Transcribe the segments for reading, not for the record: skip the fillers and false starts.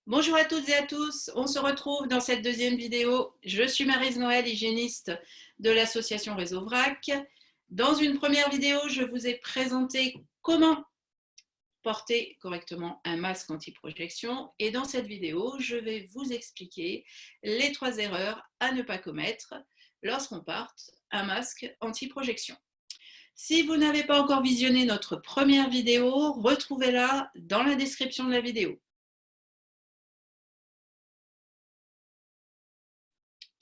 Bonjour à toutes et à tous, on se retrouve dans cette deuxième vidéo. Je suis Maryse Noël, hygiéniste de l'association Réseau VRAC. Dans une première vidéo, je vous ai présenté comment porter correctement un masque anti-projection et dans cette vidéo, je vais vous expliquer les 3 erreurs à ne pas commettre lorsqu'on porte un masque anti-projection. Si vous n'avez pas encore visionné notre première vidéo, retrouvez-la dans la description de la vidéo.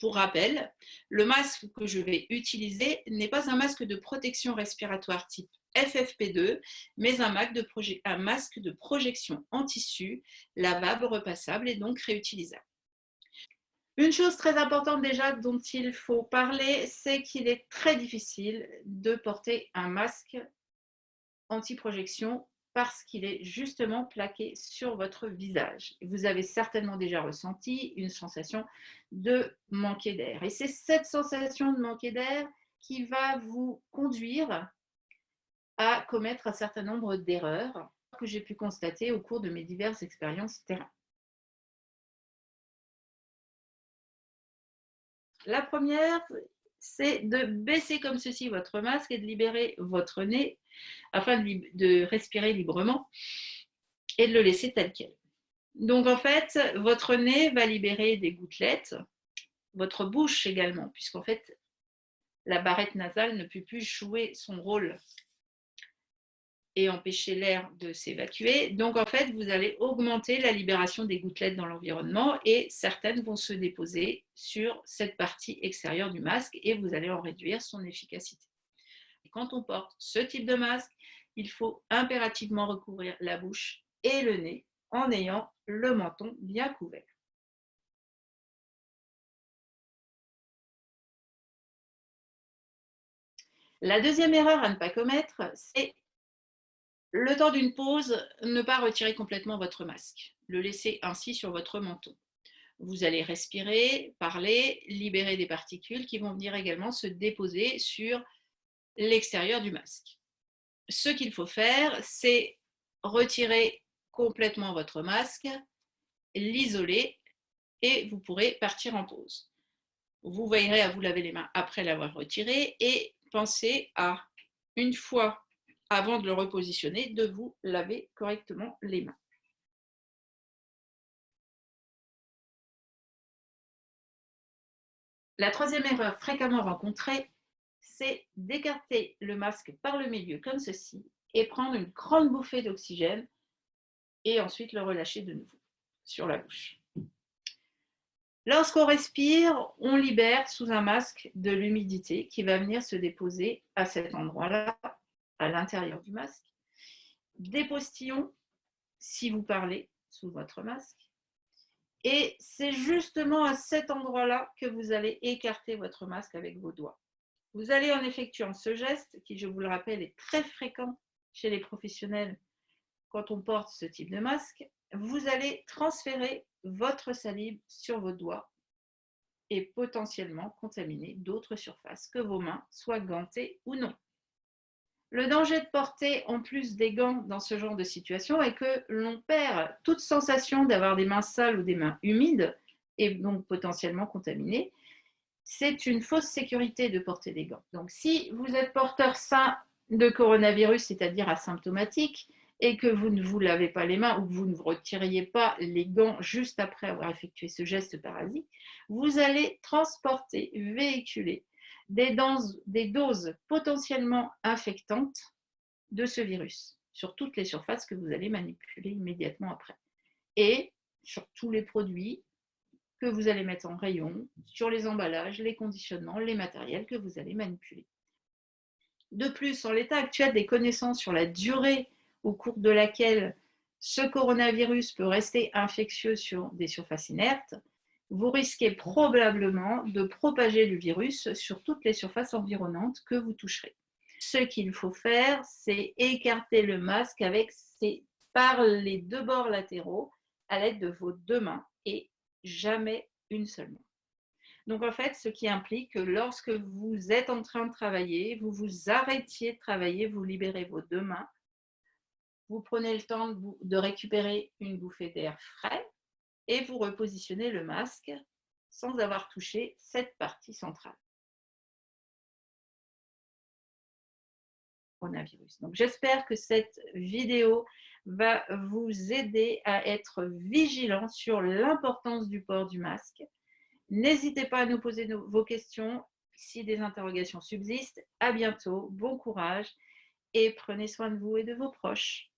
Pour rappel, le masque que je vais utiliser n'est pas un masque de protection respiratoire type FFP2, mais un masque de projection en tissu, lavable, repassable et donc réutilisable. Une chose très importante déjà dont il faut parler, c'est qu'il est très difficile de porter un masque anti-projection parce qu'il est justement plaqué sur votre visage. Vous avez certainement déjà ressenti une sensation de manquer d'air. Et c'est cette sensation de manquer d'air qui va vous conduire à commettre un certain nombre d'erreurs que j'ai pu constater au cours de mes diverses expériences terrain. La première, c'est de baisser comme ceci votre masque et de libérer votre nez afin de respirer librement et de le laisser tel quel. Donc en fait, votre nez va libérer des gouttelettes, votre bouche également, puisqu'en fait, la barrette nasale ne peut plus jouer son rôle et empêcher l'air de s'évacuer. Donc en fait, vous allez augmenter la libération des gouttelettes dans l'environnement et certaines vont se déposer sur cette partie extérieure du masque et vous allez en réduire son efficacité. Et quand on porte ce type de masque, il faut impérativement recouvrir la bouche et le nez en ayant le menton bien couvert. La deuxième erreur à ne pas commettre, c'est le temps d'une pause, ne pas retirer complètement votre masque, le laisser ainsi sur votre menton. Vous allez respirer, parler, libérer des particules qui vont venir également se déposer sur l'extérieur du masque. Ce qu'il faut faire, c'est retirer complètement votre masque, l'isoler et vous pourrez partir en pause. Vous veillerez à vous laver les mains après l'avoir retiré et pensez à, une fois avant de le repositionner, de vous laver correctement les mains. La troisième erreur fréquemment rencontrée, c'est d'écarter le masque par le milieu comme ceci et prendre une grande bouffée d'oxygène et ensuite le relâcher de nouveau sur la bouche. Lorsqu'on respire, on libère sous un masque de l'humidité qui va venir se déposer à cet endroit-là, à l'intérieur du masque. Des postillons, si vous parlez sous votre masque. Et c'est justement à cet endroit-là que vous allez écarter votre masque avec vos doigts. Vous allez en effectuant ce geste, qui, je vous le rappelle, est très fréquent chez les professionnels quand on porte ce type de masque, vous allez transférer votre salive sur vos doigts et potentiellement contaminer d'autres surfaces, que vos mains soient gantées ou non. Le danger de porter en plus des gants dans ce genre de situation est que l'on perd toute sensation d'avoir des mains sales ou des mains humides et donc potentiellement contaminées. C'est une fausse sécurité de porter des gants. Donc si vous êtes porteur sain de coronavirus, c'est-à-dire asymptomatique, et que vous ne vous lavez pas les mains ou que vous ne vous retiriez pas les gants juste après avoir effectué ce geste parasite, vous allez transporter, véhiculer des doses potentiellement infectantes de ce virus sur toutes les surfaces que vous allez manipuler immédiatement après. Et sur tous les produits que vous allez mettre en rayon, sur les emballages, les conditionnements, les matériels que vous allez manipuler. De plus, en l'état actuel des connaissances sur la durée au cours de laquelle ce coronavirus peut rester infectieux sur des surfaces inertes, vous risquez probablement de propager le virus sur toutes les surfaces environnantes que vous toucherez. Ce qu'il faut faire, c'est écarter le masque par les deux bords latéraux à l'aide de vos deux mains et jamais une seule main. Donc en fait, ce qui implique que lorsque vous êtes en train de travailler, vous vous arrêtiez de travailler, vous libérez vos deux mains, vous prenez le temps de récupérer une bouffée d'air frais et vous repositionnez le masque sans avoir touché cette partie centrale. Coronavirus. Donc, j'espère que cette vidéo va vous aider à être vigilant sur l'importance du port du masque. N'hésitez pas à nous poser vos questions si des interrogations subsistent. À bientôt, bon courage et prenez soin de vous et de vos proches.